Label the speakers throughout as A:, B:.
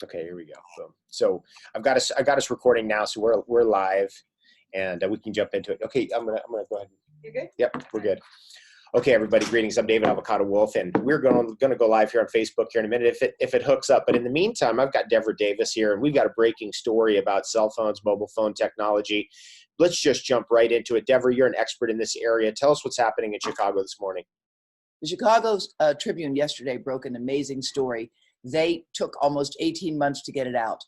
A: Okay, here we go. Boom. So I got us recording now, so we're live, and we can jump into it. Okay, I'm gonna go ahead.
B: You're good?
A: Yep, we're good. Okay, everybody, greetings. I'm David Avocado Wolfe, and we're going to go live here on Facebook here in a minute if it hooks up. But in the meantime, I've got Devra Davis here, and we've got a breaking story about cell phones, mobile phone technology. Let's just jump right into it. Devra, you're an expert in this area. Tell us what's happening in Chicago this morning.
B: The Chicago Tribune yesterday broke an amazing story. They took almost 18 months to get it out.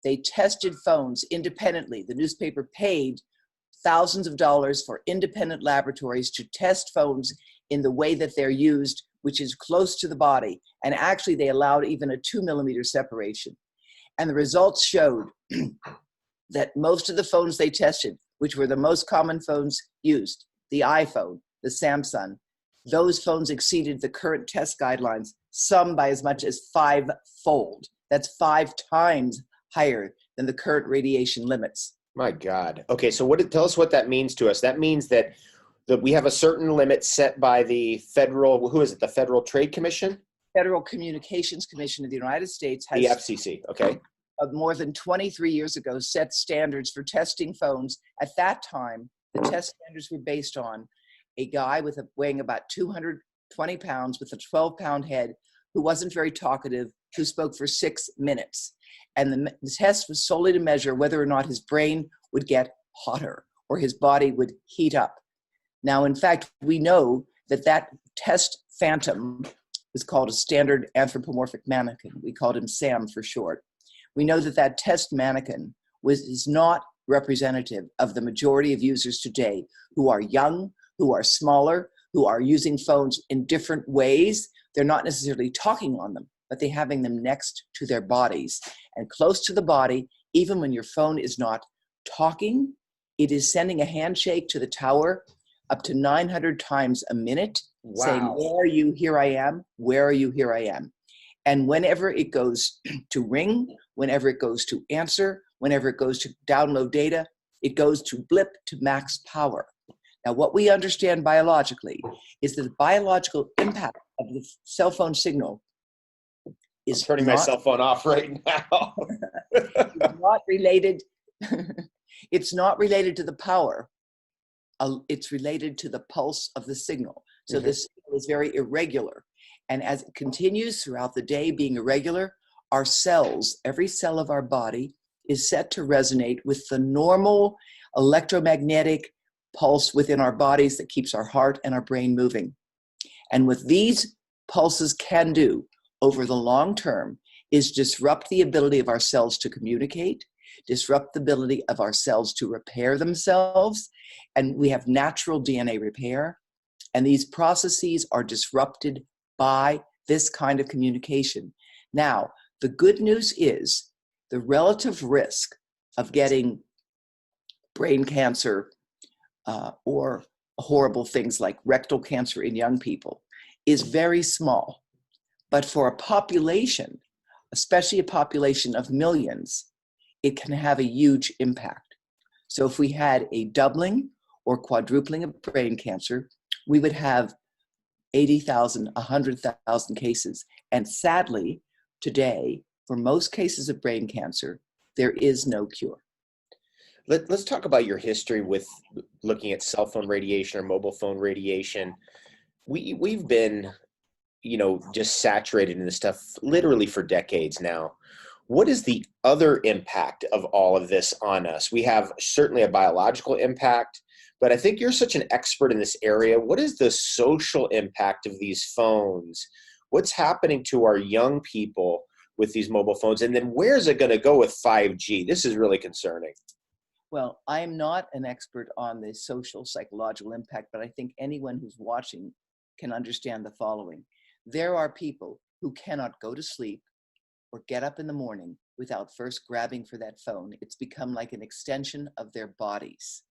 B: They tested phones independently. The newspaper paid thousands of dollars for independent laboratories to test phones in the way that they're used, which is close to the body. And actually, they allowed even a 2 millimeter separation. And the results showed that most of the phones they tested, which were the most common phones used, the iPhone, the Samsung, those phones exceeded the current test guidelines, some by as much as 5-fold. That's 5 times higher than the current radiation limits.
A: My God. Okay, so tell us what that means to us. That means that we have a certain limit set by the federal, who is it, the Federal Trade Commission?
B: Federal Communications Commission of the United States has,
A: the FCC, okay.
B: More than 23 years ago, set standards for testing phones. At that time, the test standards were based on a guy weighing about 220 pounds with a 12-pound head who wasn't very talkative, who spoke for 6 minutes. And the test was solely to measure whether or not his brain would get hotter or his body would heat up. Now, in fact, we know that test phantom was called a standard anthropomorphic mannequin. We called him SAM for short. We know that test mannequin is not representative of the majority of users today who are young, who are smaller, who are using phones in different ways. They're not necessarily talking on them, but they're having them next to their bodies. And close to the body, even when your phone is not talking, it is sending a handshake to the tower up to 900 times a minute, saying, where are you? Here I am. Where are you? Here I am. And whenever it goes to ring, whenever it goes to answer, whenever it goes to download data, it goes to blip to max power. Now, what we understand biologically is that the biological impact of the cell phone signal is
A: turning my cell phone off right now.
B: It's not related. It's not related to the power. It's related to the pulse of the signal. So this is very irregular. And as it continues throughout the day being irregular, our cells, every cell of our body, is set to resonate with the normal electromagnetic pulse within our bodies that keeps our heart and our brain moving. And what these pulses can do over the long term is disrupt the ability of our cells to communicate, disrupt the ability of our cells to repair themselves. And we have natural DNA repair. And these processes are disrupted by this kind of communication. Now, the good news is the relative risk of getting brain cancer or horrible things like rectal cancer in young people is very small. But for a population, especially a population of millions, it can have a huge impact. So if we had a doubling or quadrupling of brain cancer, we would have 80,000, 100,000 cases. And sadly, today, for most cases of brain cancer, there is no cure.
A: Let's talk about your history with looking at cell phone radiation or mobile phone radiation. We've been, just saturated in this stuff literally for decades now. What is the other impact of all of this on us? We have certainly a biological impact, but I think you're such an expert in this area. What is the social impact of these phones? What's happening to our young people with these mobile phones? And then where's it going to go with 5G? This is really concerning.
B: Well, I'm not an expert on the social psychological impact, but I think anyone who's watching can understand the following. There are people who cannot go to sleep or get up in the morning without first grabbing for that phone. It's become like an extension of their bodies.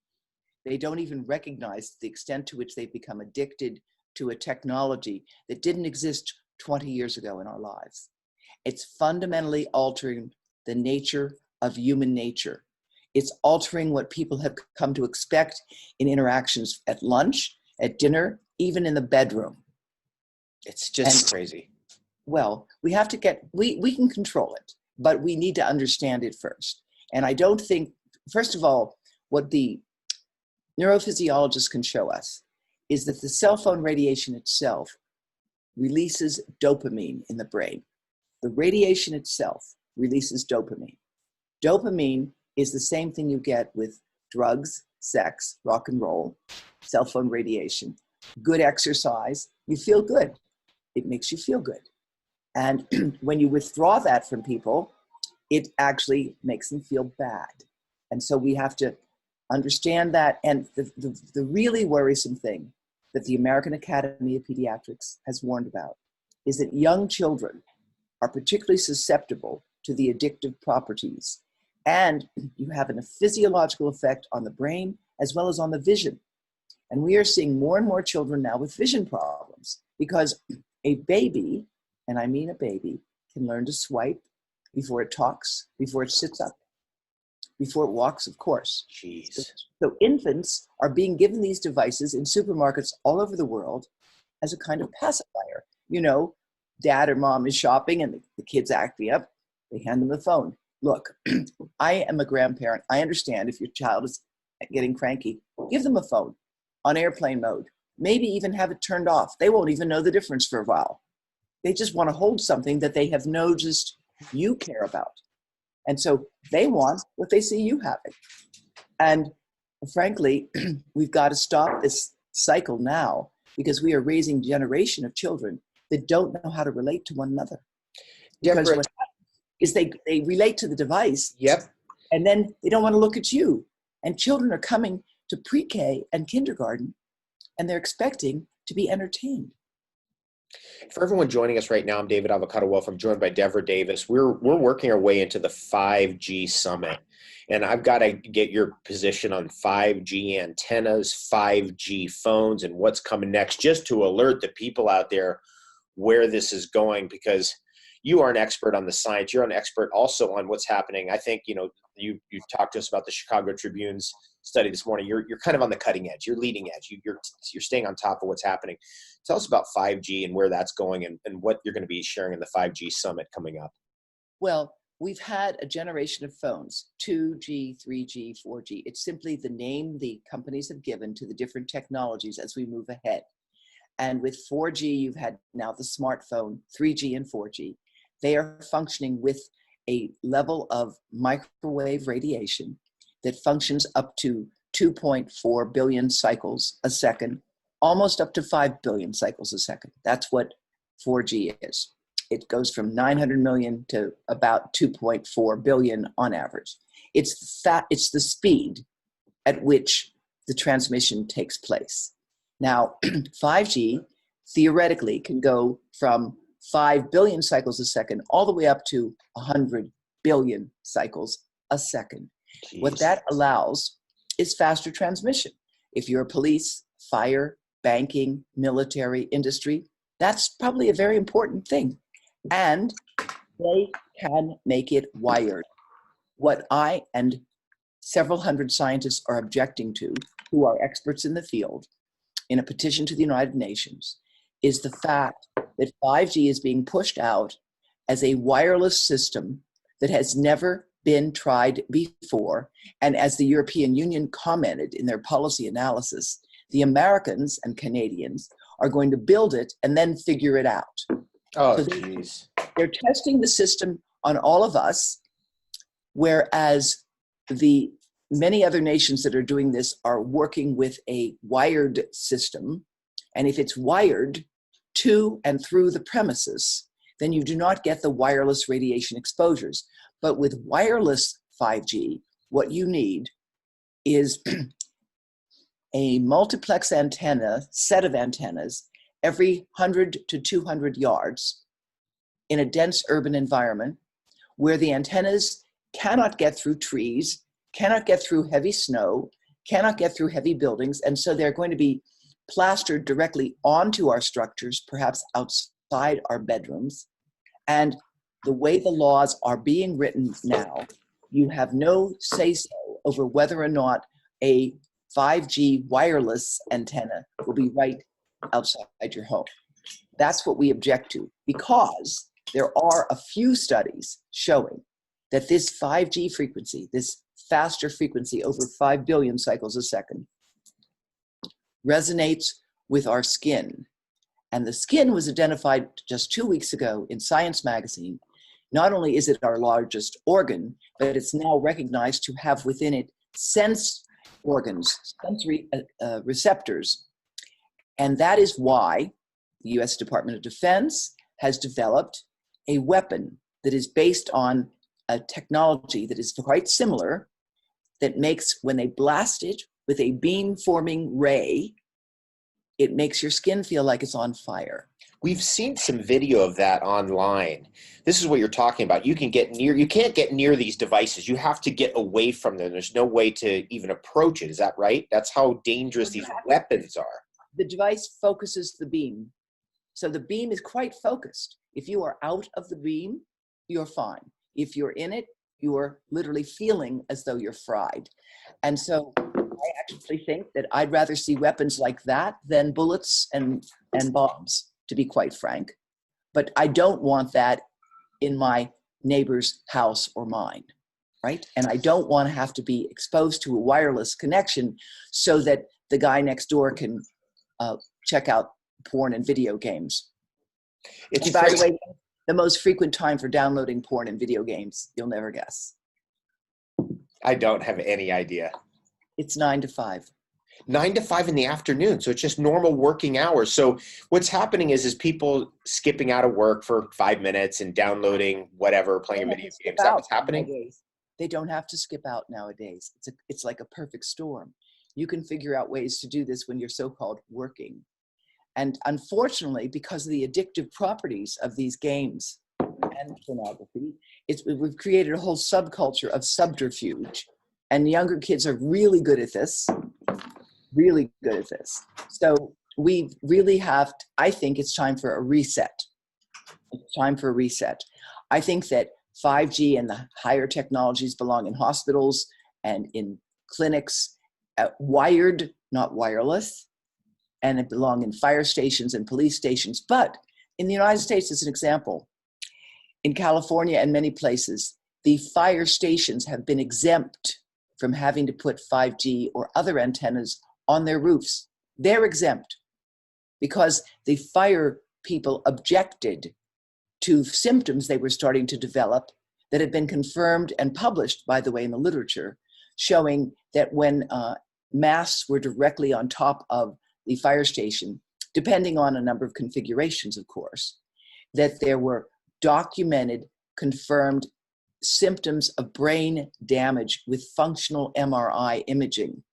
B: They don't even recognize the extent to which they've become addicted to a technology that didn't exist 20 years ago in our lives. It's fundamentally altering the nature of human nature. It's altering what people have come to expect in interactions at lunch, at dinner, even in the bedroom.
A: It's just crazy.
B: Well, we have to we can control it. but we need to understand it first. And I don't think, first of all, what the neurophysiologists can show us is that the cell phone radiation itself releases dopamine in the brain. The radiation itself releases dopamine. Dopamine is the same thing you get with drugs, sex, rock and roll, cell phone radiation, good exercise. You feel good. It makes you feel good. And when you withdraw that from people, it actually makes them feel bad. And so we have to understand that. And the really worrisome thing that the American Academy of Pediatrics has warned about is that young children are particularly susceptible to the addictive properties. And you have a physiological effect on the brain as well as on the vision. And we are seeing more and more children now with vision problems because a baby, and I mean a baby, can learn to swipe before it talks, before it sits up, before it walks, of course.
A: Jeez.
B: So infants are being given these devices in supermarkets all over the world as a kind of pacifier. You know, dad or mom is shopping and the kid's acting up, they hand them the phone. Look, I am a grandparent. I understand if your child is getting cranky, give them a phone on airplane mode. Maybe even have it turned off. They won't even know the difference for a while. They just want to hold something that they have noticed you care about. And so they want what they see you having. And frankly, we've got to stop this cycle now because we are raising a generation of children that don't know how to relate to one another. Because
A: Devra,
B: what happens is they relate to the device.
A: Yep.
B: And then they don't want to look at you. And children are coming to pre-K and kindergarten and they're expecting to be entertained.
A: For everyone joining us right now, I'm David Avocado Wolfe. I'm joined by Devra Davis. We're working our way into the 5G summit, and I've got to get your position on 5G antennas, 5G phones, and what's coming next, just to alert the people out there where this is going, because you are an expert on the science. You're an expert also on what's happening. I think, you talked to us about the Chicago Tribune's study this morning. You're kind of on the cutting edge. You're leading edge. You're staying on top of what's happening. Tell us about 5G and where that's going and what you're going to be sharing in the 5G summit coming up.
B: Well, we've had a generation of phones, 2G, 3G, 4G. It's simply the name the companies have given to the different technologies as we move ahead. And with 4G, you've had now the smartphone, 3G and 4G. They are functioning with a level of microwave radiation that functions up to 2.4 billion cycles a second, almost up to 5 billion cycles a second. That's what 4G is. It goes from 900 million to about 2.4 billion on average. It's the speed at which the transmission takes place. Now, 5G theoretically can go from 5 billion cycles a second all the way up to 100 billion cycles a second.
A: Jeez.
B: What that allows is faster transmission. If you're police, fire, banking, military, industry, that's probably a very important thing. And they can make it wired. What I and several hundred scientists are objecting to, who are experts in the field, in a petition to the United Nations, is the fact that 5G is being pushed out as a wireless system that has never been tried before. And as the European Union commented in their policy analysis, the Americans and Canadians are going to build it and then figure it out.
A: Oh,
B: so
A: geez.
B: They're testing the system on all of us, whereas the many other nations that are doing this are working with a wired system. And if it's wired to and through the premises, then you do not get the wireless radiation exposures. But with wireless 5G, what you need is a multiplex antenna, set of antennas, every 100 to 200 yards in a dense urban environment where the antennas cannot get through trees, cannot get through heavy snow, cannot get through heavy buildings. And so they're going to be plastered directly onto our structures, perhaps outside our bedrooms. And the way the laws are being written now, you have no say-so over whether or not a 5G wireless antenna will be right outside your home. That's what we object to, because there are a few studies showing that this 5G frequency, this faster frequency over 5 billion cycles a second, resonates with our skin. And the skin was identified just 2 weeks ago in Science magazine. Not only is it our largest organ, but it's now recognized to have within it sense organs, sensory receptors. And that is why the US Department of Defense has developed a weapon that is based on a technology that is quite similar, that makes, when they blast it with a beam-forming ray, it makes your skin feel like it's on fire.
A: We've seen some video of that online. This is what you're talking about. You can't get near these devices. You have to get away from them. There's no way to even approach it. Is that right? That's how dangerous these weapons are.
B: The device focuses the beam. So the beam is quite focused. If you are out of the beam, you're fine. If you're in it, you're literally feeling as though you're fried. And so I actually think that I'd rather see weapons like that than bullets and bombs, to be quite frank. But I don't want that in my neighbor's house or mine, right? And I don't want to have to be exposed to a wireless connection so that the guy next door can check out porn and video games.
A: It's
B: by the way, the most frequent time for downloading porn and video games, you'll never guess.
A: I don't have any idea.
B: It's 9 to 5.
A: 9 to 5 in the afternoon. So it's just normal working hours. So what's happening is people skipping out of work for 5 minutes and downloading whatever, playing a video game. Is that what's happening?
B: Nowadays. They don't have to skip out nowadays. It's like a perfect storm. You can figure out ways to do this when you're so-called working. And unfortunately, because of the addictive properties of these games and pornography, we've created a whole subculture of subterfuge. And younger kids are really good at this, really good at this. So we really have, I think it's time for a reset. It's time for a reset. I think that 5G and the higher technologies belong in hospitals and in clinics, wired, not wireless, and it belong in fire stations and police stations. But in the United States, as an example, in California and many places, the fire stations have been exempt from having to put 5G or other antennas on their roofs. They're exempt because the fire people objected to symptoms they were starting to develop that had been confirmed and published, by the way, in the literature, showing that when masts were directly on top of the fire station, depending on a number of configurations, of course, that there were documented, confirmed symptoms of brain damage with functional MRI imaging.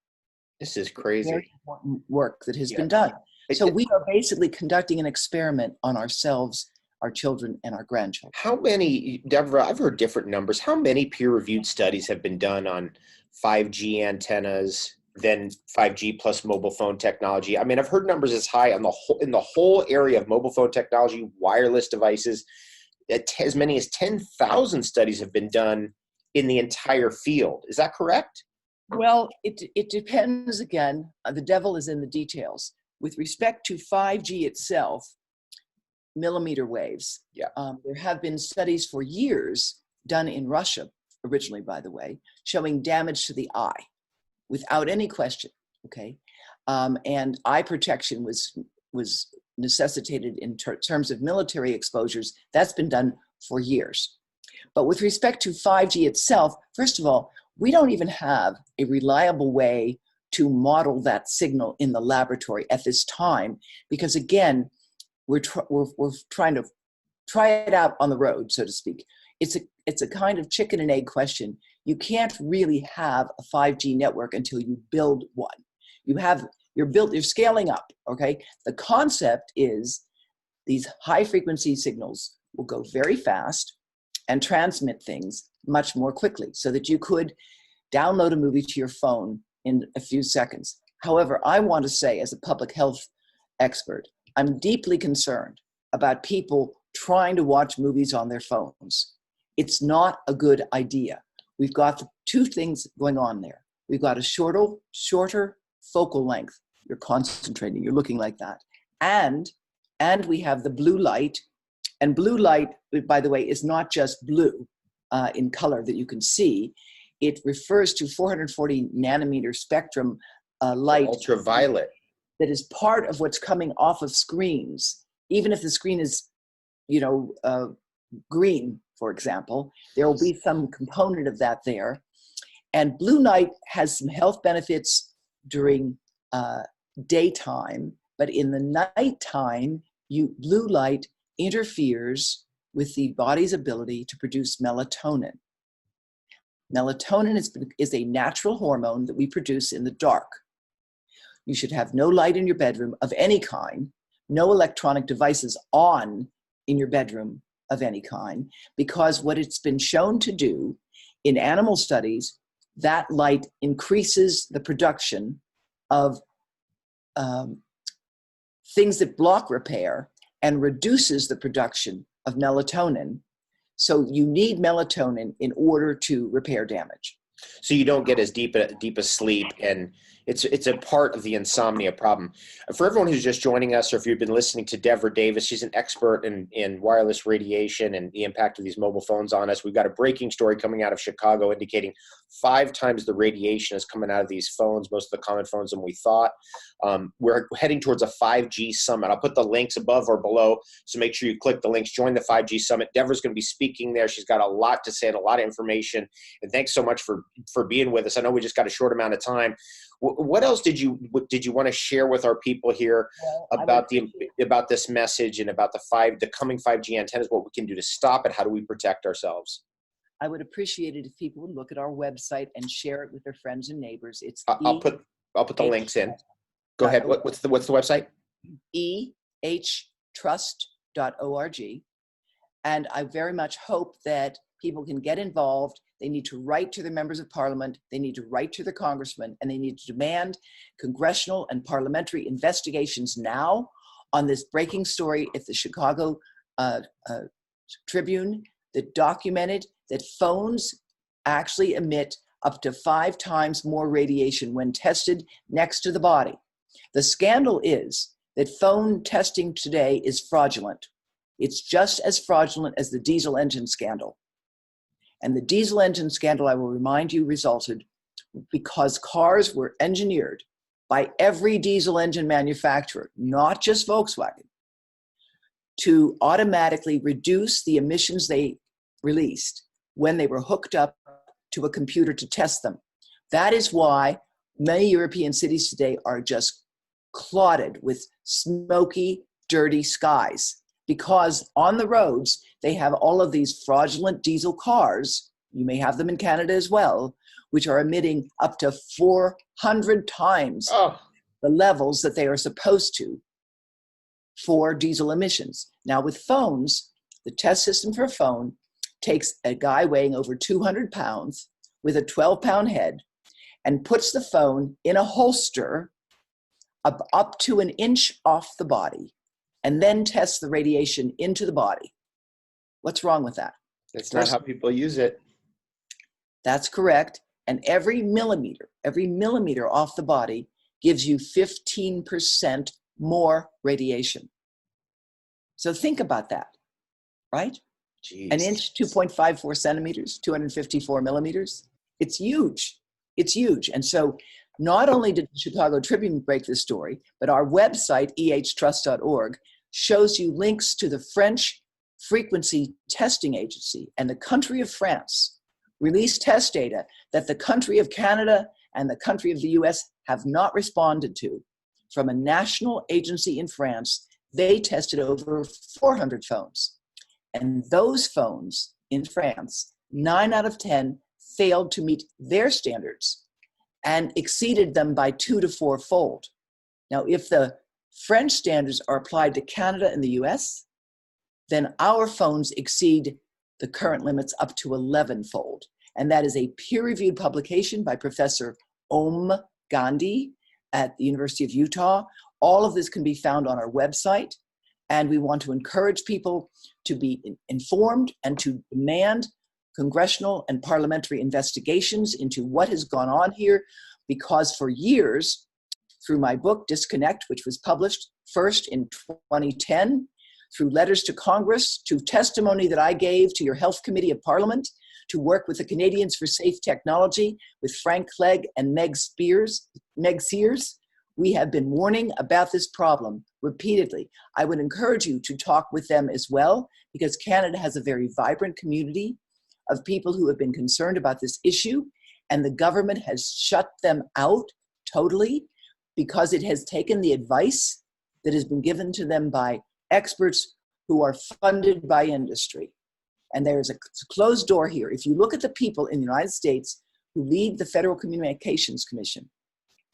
A: This is crazy.
B: Very important work that has been done. So we are basically conducting an experiment on ourselves, our children, and our grandchildren.
A: How many, Devra, I've heard different numbers. How many peer-reviewed studies have been done on 5G antennas, then 5G plus mobile phone technology? I mean, I've heard numbers as high on in the whole area of mobile phone technology, wireless devices, as many as 10,000 studies have been done in the entire field. Is that correct?
B: Well, it depends again. The devil is in the details. With respect to 5G itself, millimeter waves, there have been studies for years done in Russia, originally, by the way, showing damage to the eye without any question, okay? And eye protection was necessitated in terms of military exposures. That's been done for years. But with respect to 5G itself, first of all, we don't even have a reliable way to model that signal in the laboratory at this time, because again, we're trying to try it out on the road, so to speak. It's a kind of chicken and egg question. You can't really have a 5G network until you build one. You're scaling up, okay? The concept is these high frequency signals will go very fast and transmit things much more quickly so that you could download a movie to your phone in a few seconds. However, I want to say, as a public health expert, I'm deeply concerned about people trying to watch movies on their phones. It's not a good idea. We've got two things going on there. We've got a shorter focal length. You're concentrating, you're looking like that. And we have the blue light. And blue light, by the way, is not just blue. in color that you can see. It refers to 440 nanometer spectrum light.
A: Ultraviolet.
B: That is part of what's coming off of screens. Even if the screen is, green, for example, there will be some component of that there. And blue light has some health benefits during daytime, but in the nighttime, blue light interferes with the body's ability to produce melatonin. Melatonin is a natural hormone that we produce in the dark. You should have no light in your bedroom of any kind, no electronic devices on in your bedroom of any kind, because what it's been shown to do in animal studies, that light increases the production of things that block repair and reduces the production of melatonin. So you need melatonin in order to repair damage.
A: So you don't get as deep a sleep, and it's a part of the insomnia problem. For everyone who's just joining us, or if you've been listening to Devra Davis, she's an expert in wireless radiation and the impact of these mobile phones on us. We've got a breaking story coming out of Chicago indicating 5 times the radiation is coming out of these phones, most of the common phones, than we thought. We're heading towards a 5G summit. I'll put the links above or below, so make sure you click the links, join the 5G summit. Devra's going to be speaking there. She's got a lot to say and a lot of information, and thanks so much for being with us. I know we just got a short amount of time. What else did you want to share with our people here about this message and about the coming 5G antennas, what we can do to stop it? How do we protect ourselves?
B: I would appreciate it if people would look at our website and share it with their friends and neighbors. It's
A: I'll put the links in. Go ahead. What's the website?
B: ehtrust.org. And I very much hope that people can get involved. They need to write to their members of parliament. They need to write to their congressmen, and they need to demand congressional and parliamentary investigations now on this breaking story at the Chicago Tribune that documented that phones actually emit up to 5 times more radiation when tested next to the body. The scandal is that phone testing today is fraudulent. It's just as fraudulent as the diesel engine scandal. And the diesel engine scandal, I will remind you, resulted because cars were engineered by every diesel engine manufacturer, not just Volkswagen, to automatically reduce the emissions they released when they were hooked up to a computer to test them. That is why many European cities today are just clotted with smoky, dirty skies, because on the roads, they have all of these fraudulent diesel cars, you may have them in Canada as well, which are emitting up to 400 times the levels that they are supposed to for diesel emissions. Now with phones, the test system for a phone takes a guy weighing over 200 pounds with a 12-pound head and puts the phone in a holster up to an inch off the body, and then tests the radiation into the body. What's wrong with that?
A: That's not how people use it.
B: That's correct. And every millimeter off the body gives you 15% more radiation. So think about that, right?
A: Jeez.
B: An inch, 2.54 centimeters, 254 millimeters. It's huge. It's huge. And so not only did the Chicago Tribune break this story, but our website, ehtrust.org, shows you links to the French Frequency Testing Agency, and the country of France released test data that the country of Canada and the country of the US have not responded to. From a national agency in France, they tested over 400 phones. And those phones in France, 9 out of 10 failed to meet their standards and exceeded them by 2 to 4-fold. Now, if the French standards are applied to Canada and the US, then our phones exceed the current limits up to 11-fold. And that is a peer-reviewed publication by Professor Om Gandhi at the University of Utah. All of this can be found on our website. And we want to encourage people to be informed and to demand congressional and parliamentary investigations into what has gone on here, because for years, through my book, Disconnect, which was published first in 2010, through letters to Congress, to testimony that I gave to your Health Committee of Parliament, to work with the Canadians for Safe Technology, with Frank Clegg and Meg Sears. We have been warning about this problem repeatedly. I would encourage you to talk with them as well, because Canada has a very vibrant community of people who have been concerned about this issue, and the government has shut them out totally because it has taken the advice that has been given to them by experts who are funded by industry. And there is a closed door here. If you look at the people in the United States who lead the Federal Communications Commission,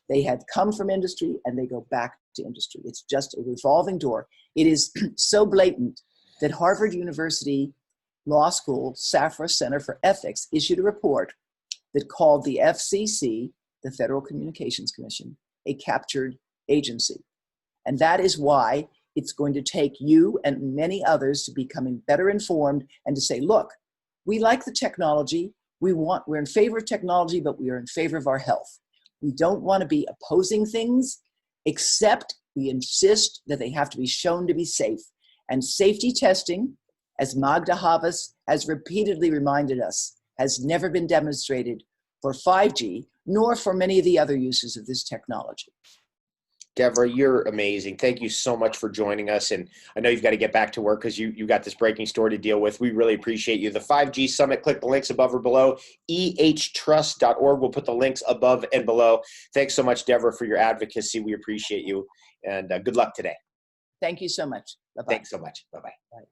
B: they have come from industry and they go back to industry. It's just a revolving door. It is so blatant that Harvard University Law School, SAFRA Center for Ethics, issued a report that called the FCC, the Federal Communications Commission, a captured agency. And that is why it's going to take you and many others to becoming better informed and to say, look, we like the technology. We're in favor of technology, but we are in favor of our health. We don't want to be opposing things, except we insist that they have to be shown to be safe. And safety testing, as Magda Havas has repeatedly reminded us, has never been demonstrated for 5G, nor for many of the other uses of this technology.
A: Devra, you're amazing. Thank you so much for joining us. And I know you've got to get back to work because you got this breaking story to deal with. We really appreciate you. The 5G Summit, click the links above or below, ehtrust.org. We'll put the links above and below. Thanks so much, Devra, for your advocacy. We appreciate you. And good luck today.
B: Thank you so much. Bye-bye.
A: Thanks so much. Bye-bye.
B: Bye.